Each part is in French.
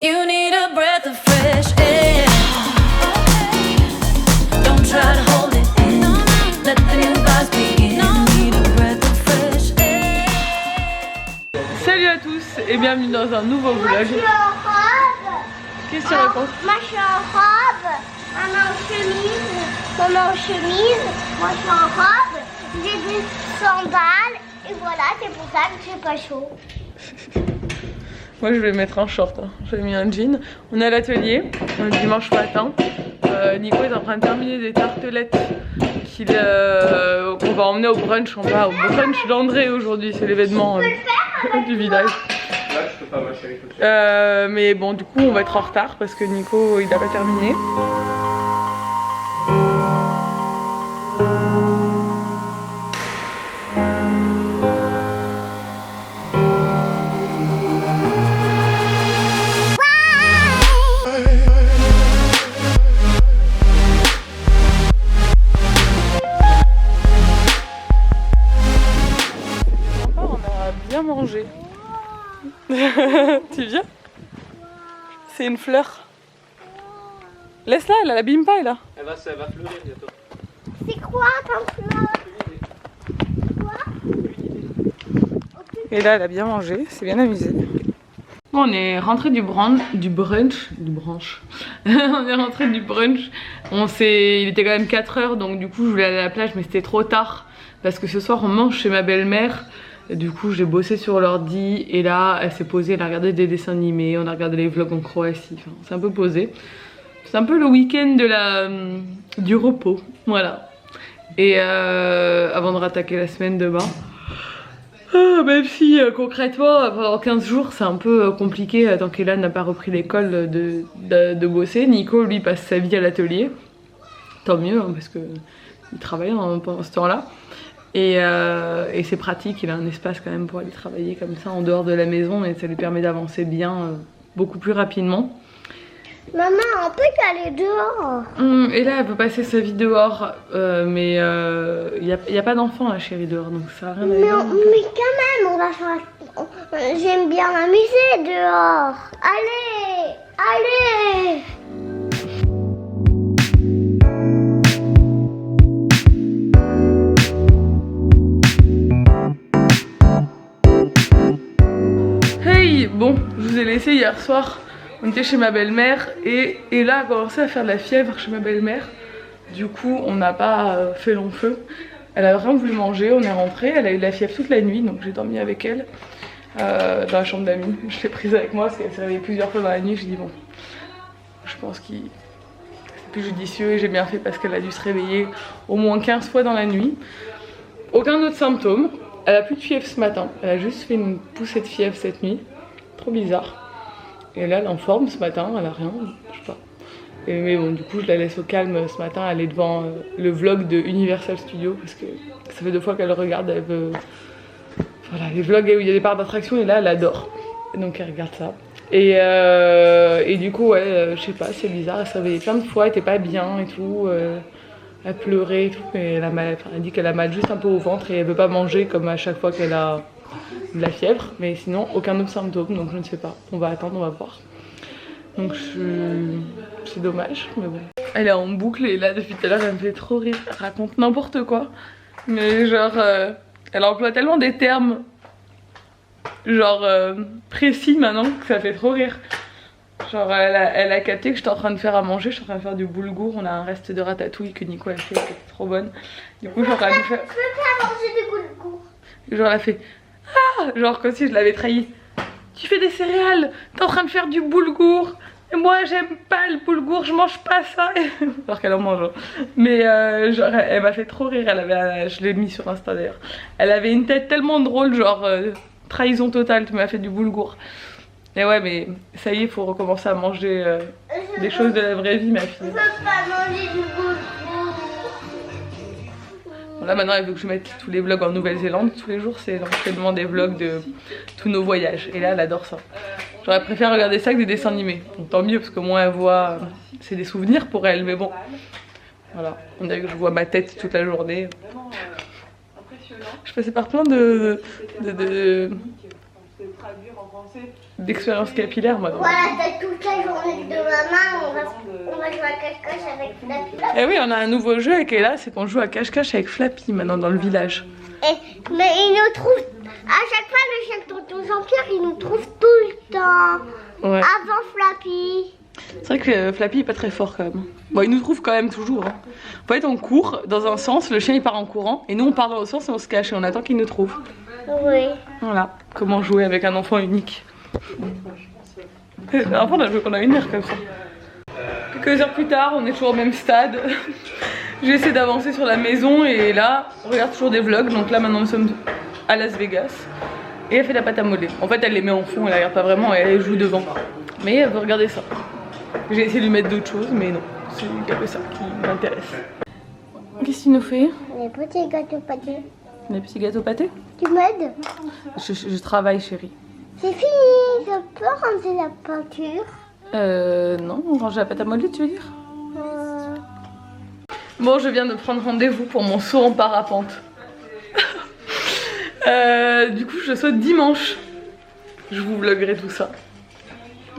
You need a breath of fresh air. Don't try to hold it in. Let the new vibes begin. Need a breath of fresh air. Salut à tous et bienvenue dans un nouveau vlog. Moi je suis en robe. Qu'est-ce que tu racontes? Moi je suis en robe. Maman en chemise. Maman en chemise. Moi je suis en robe. J'ai des sandales. Et voilà, c'est pour ça que j'ai pas chaud. Moi je vais mettre un short, hein. J'ai mis un jean. On est à l'atelier, on est dimanche matin. Nico est en train de terminer des tartelettes qu'on va emmener au brunch. On va au brunch d'André aujourd'hui, c'est l'événement du village. Là je peux pas ma chérie. Mais bon, du coup on va être en retard parce que Nico il n'a pas terminé. Manger. Tu viens? C'est une fleur. Laisse-la, elle l'abîme pas, là. Elle va fleurir bientôt. C'est quoi ta fleur? Et là, elle a bien mangé, c'est bien amusé. Bon, on est rentré du brunch. On est rentré du brunch. Il était quand même 4 h, donc du coup, je voulais aller à la plage, mais c'était trop tard. Parce que ce soir, on mange chez ma belle-mère. Du coup j'ai bossé sur l'ordi et là elle s'est posée, elle a regardé des dessins animés, on a regardé les vlogs en Croatie, enfin, c'est un peu posé. C'est un peu le week-end du repos, voilà. Et avant de rattaquer la semaine demain. Même si concrètement pendant 15 jours c'est un peu compliqué tant qu'Ella n'a pas repris l'école de bosser. Nico lui passe sa vie à l'atelier, tant mieux hein, parce qu'il travaille pendant ce temps là. Et c'est pratique, il a un espace quand même pour aller travailler comme ça en dehors de la maison et ça lui permet d'avancer bien beaucoup plus rapidement. Maman, on peut y aller dehors. Et là elle peut passer sa vie dehors mais il n'y a pas d'enfant la chérie dehors donc ça n'a rien à dire. Mais quand même, on va faire... J'aime bien m'amuser dehors. Allez, allez. Bon, je vous ai laissé hier soir, on était chez ma belle-mère et là a commencé à faire de la fièvre chez ma belle-mère. Du coup on n'a pas fait long feu. Elle a vraiment voulu manger, on est rentré, elle a eu de la fièvre toute la nuit donc j'ai dormi avec elle dans la chambre d'amis. Je l'ai prise avec moi parce qu'elle s'est réveillée plusieurs fois dans la nuit, j'ai dit bon, je pense que c'est plus judicieux et j'ai bien fait parce qu'elle a dû se réveiller au moins 15 fois dans la nuit. Aucun autre symptôme, elle a plus de fièvre ce matin, elle a juste fait une poussée de fièvre cette nuit. Trop bizarre. Et là elle est en forme ce matin, elle a rien, je sais pas. Mais bon du coup je la laisse au calme ce matin, elle est devant le vlog de Universal Studios parce que ça fait 2 fois qu'elle regarde, elle veut... Voilà, les vlogs où il y a des parcs d'attraction et là elle adore. Donc elle regarde ça. Et du coup ouais, je sais pas, c'est bizarre, elle se réveillait plein de fois, elle était pas bien et tout. Elle pleurait et tout, mais elle dit qu'elle a mal juste un peu au ventre et elle veut pas manger comme à chaque fois qu'elle a de la fièvre, mais sinon aucun autre symptôme, donc je ne sais pas, on va attendre, on va voir. Donc c'est dommage, mais bon. Elle est en boucle et là depuis tout à l'heure elle me fait trop rire, elle raconte n'importe quoi, mais genre elle emploie tellement des termes genre précis maintenant que ça fait trop rire. Genre elle a capté que j'étais en train de faire à manger, je suis en train de faire du boulgour, on a un reste de ratatouille que Nico a fait, qui était trop bonne. Du coup je suis en train de faire... Je peux pas manger du boulgour. Genre elle a fait... Ah, genre comme si je l'avais trahi. Tu fais des céréales, t'es en train de faire du boulgour. Et moi j'aime pas le boulgour, je mange pas ça. Alors qu'elle en mange. Mais genre elle m'a fait trop rire, je l'ai mis sur Insta d'ailleurs. Elle avait une tête tellement drôle, genre trahison totale, tu m'as fait du boulgour. Et ouais mais ça y est, faut recommencer à manger des choses de la vraie vie ma fille. Je peux pas manger du boulgour. Là maintenant elle veut que je mette tous les vlogs en Nouvelle-Zélande, tous les jours c'est l'enchaînement des vlogs de tous nos voyages et là elle adore ça. J'aurais préféré regarder ça que des dessins animés, donc tant mieux parce que moins elle voit, c'est des souvenirs pour elle, mais bon voilà, on dirait que je vois ma tête toute la journée. Je passais par plein de traduire en français d'expérience capillaire moi. Voilà, t'as toute la journée de maman, on va jouer à cache-cache avec Flappy. Et oui, on a un nouveau jeu avec Ella, c'est qu'on joue à cache-cache avec Flappy maintenant dans le village. Mais il nous trouve, à chaque fois le chien de tonton Jean-Pierre, il nous trouve tout le temps. Ouais. Avant Flappy. C'est vrai que Flappy est pas très fort quand même. Bon, il nous trouve quand même toujours. Hein. En fait, on court dans un sens, le chien il part en courant, et nous on part dans l'autre sens et on se cache et on attend qu'il nous trouve. Oui. Voilà, comment jouer avec un enfant unique. La dernière fois on a joué qu'on a une heure comme ça. Quelques heures plus tard, on est toujours au même stade. J'essaie d'avancer sur la maison et là, on regarde toujours des vlogs. Donc là maintenant nous sommes à Las Vegas. Et elle fait la pâte à modeler. En fait elle les met en fond, elle regarde pas vraiment et elle joue devant. Mais elle veut regarder ça. J'ai essayé de lui mettre d'autres choses mais non, c'est que ça qui m'intéresse. Qu'est-ce que tu nous fais? Les petits gâteaux pâtés. Des petits gâteaux pâtés? Tu m'aides? Je travaille chérie. C'est fini, je peux ranger la peinture. Non, on range la pâte à modeler tu veux dire? Bon, je viens de prendre rendez-vous pour mon saut en parapente. Du coup, je saute dimanche. Je vous vloguerai tout ça.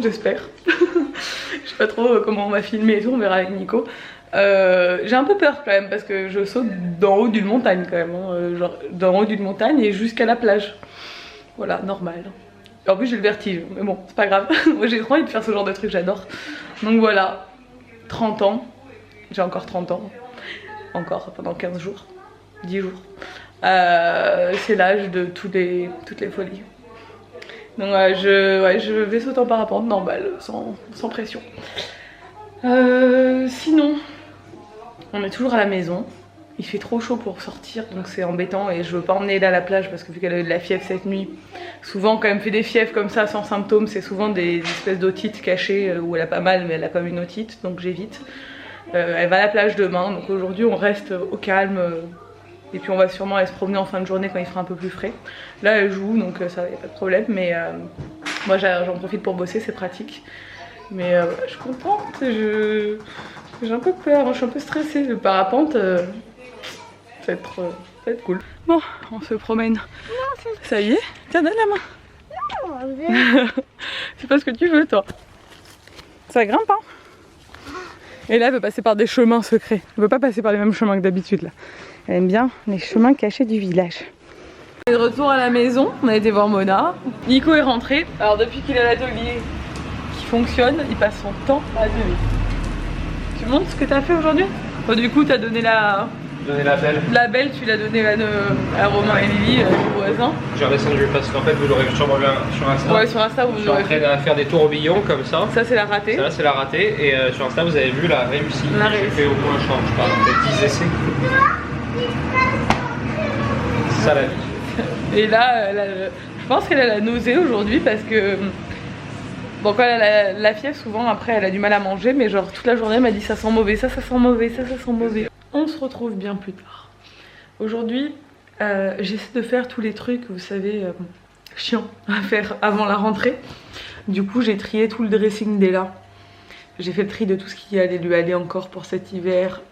J'espère. Je sais pas trop comment on va filmer et tout, on verra avec Nico. J'ai un peu peur quand même parce que je saute d'en haut d'une montagne quand même. Hein, genre d'en haut d'une montagne et jusqu'à la plage. Voilà, normal. En plus j'ai le vertige, mais bon, c'est pas grave. Moi j'ai trop envie de faire ce genre de truc, j'adore. Donc voilà, 30 ans. J'ai encore 30 ans. Encore pendant 15 jours. 10 jours. C'est l'âge de toutes les folies. Donc je vais sauter en parapente normal, sans pression. Sinon, on est toujours à la maison. Il fait trop chaud pour sortir, donc c'est embêtant et je veux pas emmener Ella à la plage parce que vu qu'elle a eu de la fièvre cette nuit, souvent quand elle me fait des fièvres comme ça sans symptômes, c'est souvent des espèces d'otites cachées où elle a pas mal mais elle a comme une otite, donc j'évite. Elle va à la plage demain, donc aujourd'hui on reste au calme et puis on va sûrement aller se promener en fin de journée quand il fera un peu plus frais. Là elle joue donc ça y a pas de problème, mais moi j'en profite pour bosser, c'est pratique. Mais je suis contente, j'ai un peu peur, je suis un peu stressée, le parapente ça va être cool. Bon, on se promène. Non, ça y est, tiens, donne la main. C'est pas ce que tu veux, toi. Ça grimpe, hein. Et là, elle veut passer par des chemins secrets. Elle veut pas passer par les mêmes chemins que d'habitude, là. Elle aime bien les chemins cachés du village. On est de retour à la maison, on a été voir Mona. Nico est rentré. Alors, depuis qu'il a l'atelier qui fonctionne, il passe son temps à l'atelier. Tu montres ce que t'as fait aujourd'hui? Bon, du coup, t'as donné la belle. La belle, tu l'as donnée à Romain et Lily, les voisins. J'ai redescendu parce qu'en fait, vous l'aurez sûrement vu sur Insta. Ouais, sur Insta, vous Je suis en train de faire des tourbillons comme ça. Ça, c'est la ratée. Ça, c'est la ratée. Et sur Insta, vous avez vu la réussite. J'ai fait au moins, je parle peut-être 10 essais. C'est ça la vie. Et là, je pense qu'elle a la nausée aujourd'hui parce que. Bon, quand elle a la fièvre, souvent après, elle a du mal à manger. Mais genre, toute la journée, elle m'a dit ça sent mauvais, ça sent mauvais, ça sent mauvais. On se retrouve bien plus tard. Aujourd'hui, j'essaie de faire tous les trucs, vous savez, chiants à faire avant la rentrée. Du coup, j'ai trié tout le dressing d'Ella. J'ai fait le tri de tout ce qui allait lui aller encore pour cet hiver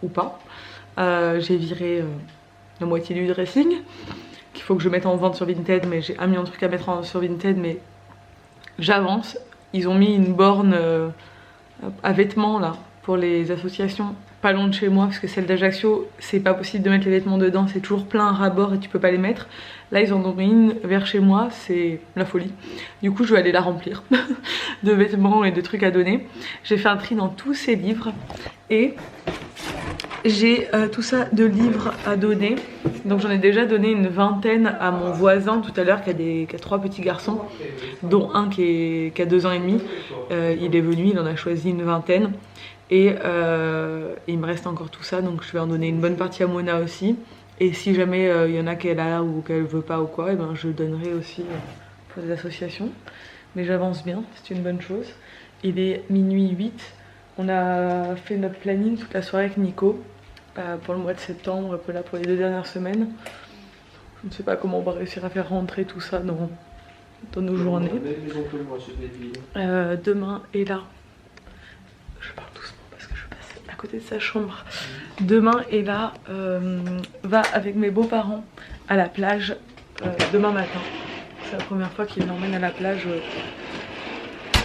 ou pas. J'ai viré la moitié du dressing qu'il faut que je mette en vente sur Vinted, mais j'ai un million de trucs à mettre sur Vinted, mais j'avance. Ils ont mis une borne à vêtements là pour les associations pas loin de chez moi parce que celle d'Ajaccio c'est pas possible de mettre les vêtements dedans, c'est toujours plein à ras-bord et tu peux pas les mettre. Là ils en ont mis une vers chez moi, c'est la folie. Du coup je vais aller la remplir de vêtements et de trucs à donner. J'ai fait un tri dans tous ces livres et j'ai tout ça de livres à donner. Donc j'en ai déjà donné une vingtaine à mon voisin tout à l'heure qui a 3 petits garçons, dont un qui a 2 ans et demi. Il est venu, il en a choisi une vingtaine. Et il me reste encore tout ça, donc je vais en donner une bonne partie à Mona aussi. Et si jamais il y en a qu'elle a ou qu'elle veut pas ou quoi, et ben je donnerai aussi pour des associations. Mais j'avance bien, c'est une bonne chose. Il est minuit 8. On a fait notre planning toute la soirée avec Nico pour le mois de septembre, là pour les 2 dernières semaines. Je ne sais pas comment on va réussir à faire rentrer tout ça dans nos journées. Demain est là. Je parle doucement parce que je passe à côté de sa chambre. Demain Ella va avec mes beaux-parents à la plage demain matin. c'est la première fois qu'il m'emmène à la plage.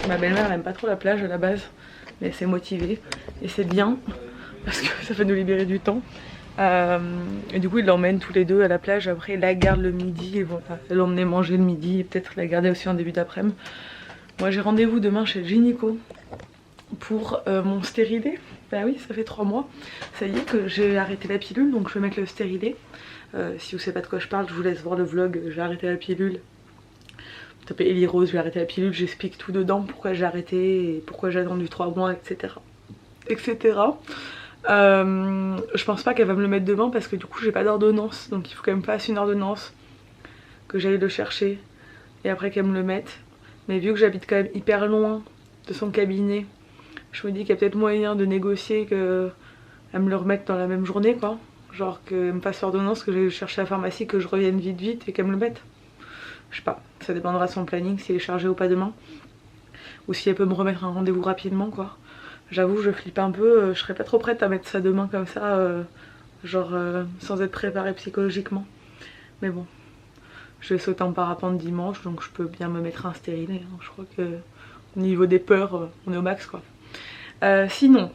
Ma belle-mère n'aime pas trop la plage à la base, mais elle s'est motivée et c'est bien parce que ça fait nous libérer du temps. Et du coup il l'emmène tous les deux à la plage, après il la garde le midi, et bon, elle l'emmenait manger le midi et peut-être la garder aussi en début d'après-midi. Moi j'ai rendez-vous demain chez le gynéco pour mon stérilet. Bah oui, ça fait 3 mois, ça y est que j'ai arrêté la pilule, donc je vais mettre le stérilet. Si vous savez pas de quoi je parle, je vous laisse voir le vlog, j'ai arrêté la pilule. Tapez Ellie Rose, j'ai arrêté la pilule, j'explique tout dedans, pourquoi j'ai arrêté, et pourquoi j'ai attendu 3 mois, etc. Je pense pas qu'elle va me le mettre demain parce que du coup j'ai pas d'ordonnance, donc il faut quand même passer une ordonnance, que j'aille le chercher et après qu'elle me le mette. Mais vu que j'habite quand même hyper loin de son cabinet, je me dis qu'il y a peut-être moyen de négocier qu'elle me le remette dans la même journée quoi. Genre qu'elle me fasse l'ordonnance, que j'aille le chercher à la pharmacie, que je revienne vite et qu'elle me le mette. Je sais pas, ça dépendra de son planning, s'il est chargé ou pas demain. Ou si elle peut me remettre un rendez-vous rapidement quoi. J'avoue, je flippe un peu, je serais pas trop prête à mettre ça demain comme ça, sans être préparée psychologiquement. Mais bon, je vais sauter en parapente dimanche, donc je peux bien me mettre un stérilet. Hein. Je crois que au niveau des peurs, on est au max quoi. Sinon,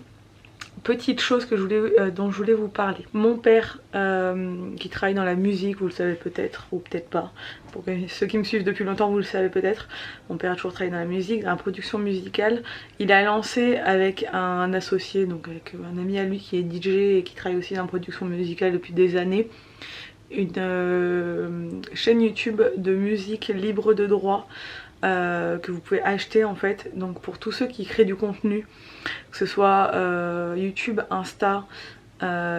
petite chose que dont je voulais vous parler. Mon père qui travaille dans la musique, vous le savez peut-être ou peut-être pas. Pour ceux qui me suivent depuis longtemps, vous le savez peut-être. Mon père a toujours travaillé dans la musique, dans la production musicale. Il a lancé avec un associé, donc avec un ami à lui qui est DJ et qui travaille aussi dans la production musicale depuis des années, une chaîne YouTube de musique libre de droit. Que vous pouvez acheter en fait, donc pour tous ceux qui créent du contenu, que ce soit YouTube, Insta,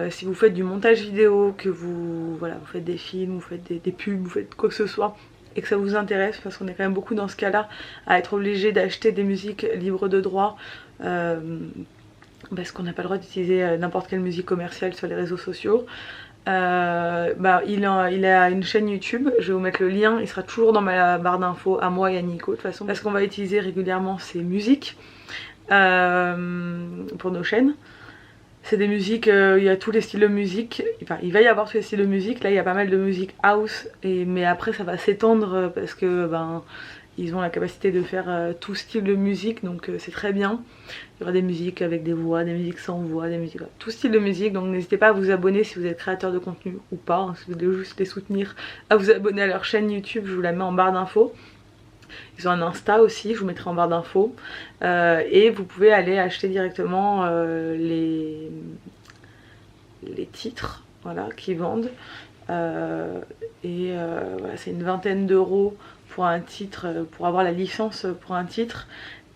si vous faites du montage vidéo, que vous faites des films, vous faites des pubs, vous faites quoi que ce soit et que ça vous intéresse, parce qu'on est quand même beaucoup dans ce cas là à être obligé d'acheter des musiques libres de droit parce qu'on n'a pas le droit d'utiliser n'importe quelle musique commerciale sur les réseaux sociaux. Il a une chaîne YouTube, je vais vous mettre le lien, il sera toujours dans ma barre d'infos à moi et à Nico de toute façon, parce qu'on va utiliser régulièrement ces musiques pour nos chaînes. C'est des musiques, il y a tous les styles de musique, enfin il va y avoir tous les styles de musique, là il y a pas mal de musique house, mais après ça va s'étendre parce que ils ont la capacité de faire tout style de musique, donc c'est très bien. Il y aura des musiques avec des voix, des musiques sans voix, des musiques, tout style de musique, donc n'hésitez pas à vous abonner si vous êtes créateur de contenu ou pas, hein, si vous voulez juste les soutenir, à vous abonner à leur chaîne YouTube, je vous la mets en barre d'infos. Ils ont un Insta aussi, je vous mettrai en barre d'infos, et vous pouvez aller acheter directement les titres qu'ils vendent, voilà, c'est une vingtaine d'euros pour un titre, pour avoir la licence pour un titre.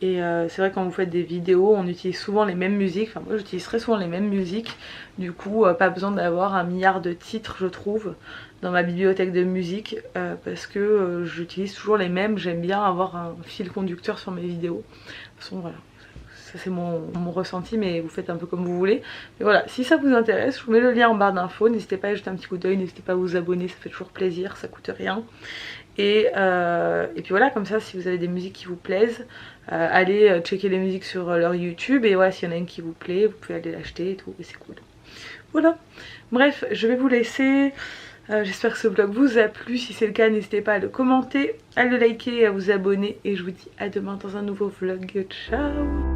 Et c'est vrai quand vous faites des vidéos, on utilise souvent les mêmes musiques, enfin moi j'utilise très souvent les mêmes musiques, du coup pas besoin d'avoir 1 milliard de titres je trouve dans ma bibliothèque de musique, parce que j'utilise toujours les mêmes, j'aime bien avoir un fil conducteur sur mes vidéos. De toute façon voilà, ça c'est mon ressenti, mais vous faites un peu comme vous voulez. Mais voilà, si ça vous intéresse, je vous mets le lien en barre d'infos, n'hésitez pas à jeter un petit coup d'œil, n'hésitez pas à vous abonner, ça fait toujours plaisir, ça coûte rien. Et puis voilà, comme ça si vous avez des musiques qui vous plaisent, allez checker les musiques sur leur YouTube, et voilà, s'il y en a une qui vous plaît, vous pouvez aller l'acheter et tout, et c'est cool. Voilà, bref, je vais vous laisser. J'espère que ce vlog vous a plu, si c'est le cas n'hésitez pas à le commenter, à le liker et à vous abonner, et je vous dis à demain dans un nouveau vlog. Ciao.